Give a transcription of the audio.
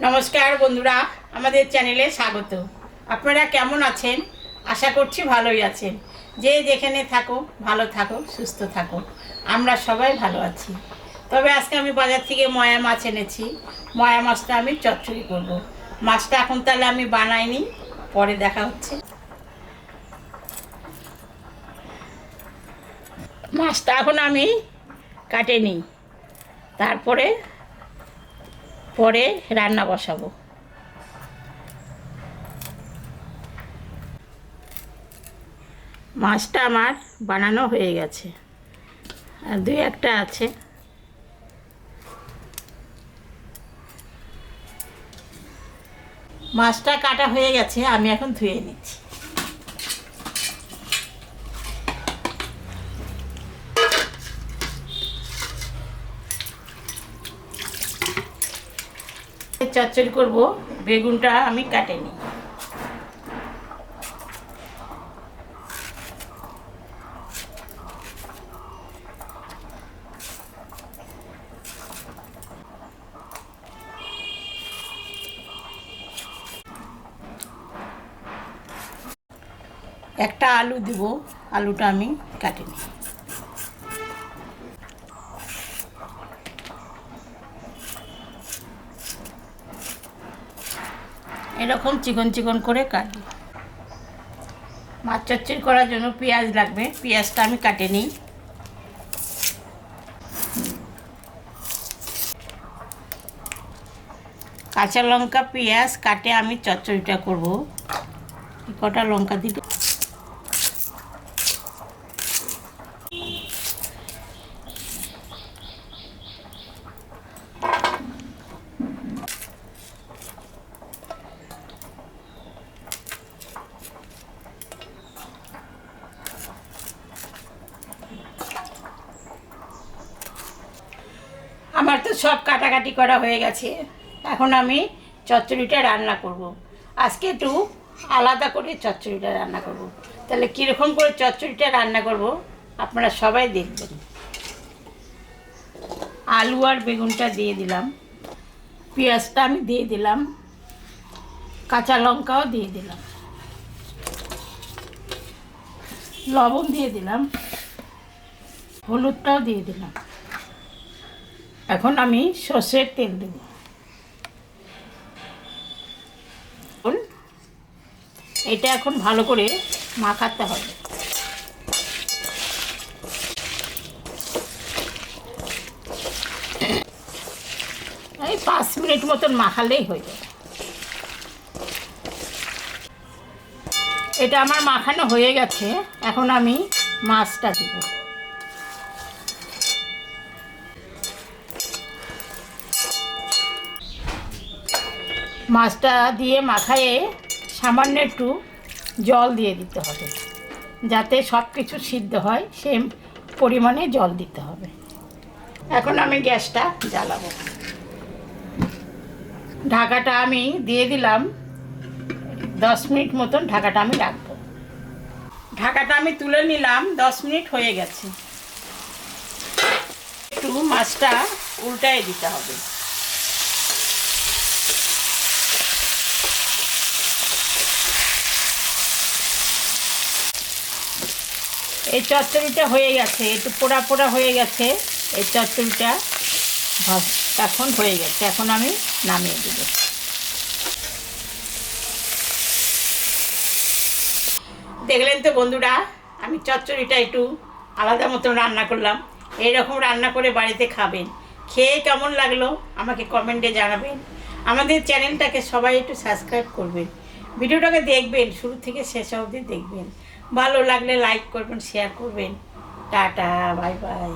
নমস্কার বন্ধুরা, আমাদের চ্যানেলে স্বাগত। আপনারা কেমন আছেন? আশা করছি ভালোই আছেন। যে যেখানে থাকো ভালো থাকো, সুস্থ থাকো। আমরা সবাই ভালো আছি। তবে আজকে আমি বাজার থেকে ময়া মাছ এনেছি। ময়া মাছটা আমি চচ্চড়ি করব। মাছটা এখন তাহলে আমি বানাইনি, পরে দেখা হচ্ছে। মাছটা এখন আমি কাটে নিই, তারপরে পরে রান্না বসাবো। মাছটা আমার বানানো হয়ে গেছে, আর দুই একটা আছে। মাছটা কাটা হয়ে গেছে, আমি এখন ধুয়ে নিচ্ছি। চচ্চড়ি করব, বেগুনটা আমি কাটে নিই। একটা আলু দেব, আলুটা আমি কাটে নিই। এরকম চিকন চিকন করে কাটি। মাছ চচ্চড়ি করার জন্য পেঁয়াজ লাগবে, পেঁয়াজটা আমি কাটে নিই। কাঁচা লঙ্কা পেঁয়াজ কাটে আমি চচ্চড়িটা করব। কটা লঙ্কা দিতে, আমার তো সব কাটাকাটি করা হয়ে গেছে। এখন আমি চচ্চড়িটা রান্না করব। আজকে একটু আলাদা করে চচ্চড়িটা রান্না করব। তাহলে কীরকম করে চচ্চড়িটা রান্না করব আপনারা সবাই দেখবেন। আলু আর বেগুনটা দিয়ে দিলাম, পেঁয়াজটা আমি দিয়ে দিলাম, কাঁচা লঙ্কাও দিয়ে দিলাম, লবণ দিয়ে দিলাম, হলুদটাও দিয়ে দিলাম। এখন আমি সর্ষের তেল দেব। এটা এখন ভালো করে মাখাতে হবে। এই 5 মিনিট মতন মাখালেই হয়ে যাবে। এটা আমার মাখানো হয়ে গেছে, এখন আমি মাছটা দিব। মাছটা দিয়ে মাখায়ে সামান্য একটু জল দিয়ে দিতে হবে, যাতে সব কিছু সিদ্ধ হয় সেম পরিমাণে জল দিতে হবে। এখন আমি গ্যাসটা জ্বালাবো। ঢাকাটা আমি দিয়ে দিলাম, 10 মিনিট মতন ঢাকাটা আমি রাখবো। ঢাকাটা আমি তুলে নিলাম, 10 মিনিট হয়ে গেছে। একটু মাছটা উল্টায় দিতে হবে। এই চচ্চড়িটা হয়ে গেছে, একটু পোড়া পোড়া হয়ে গেছে। এই চচ্চড়িটা এখন হয়ে গেছে, এখন আমি নামিয়ে দেব। দেখলেন তো বন্ধুরা, আমি চচ্চড়িটা একটু আলাদা মতন রান্না করলাম। এইরকম রান্না করে বাড়িতে খাবেন। খেয়ে কেমন লাগলো আমাকে কমেন্টে জানাবেন। আমাদের চ্যানেলটাকে সবাই একটু সাবস্ক্রাইব করবেন। ভিডিওটাকে দেখবেন, শুরু থেকে শেষ অবধি দেখবেন। ভালো লাগলে লাইক করবেন, শেয়ার করবেন। Tata, bye bye.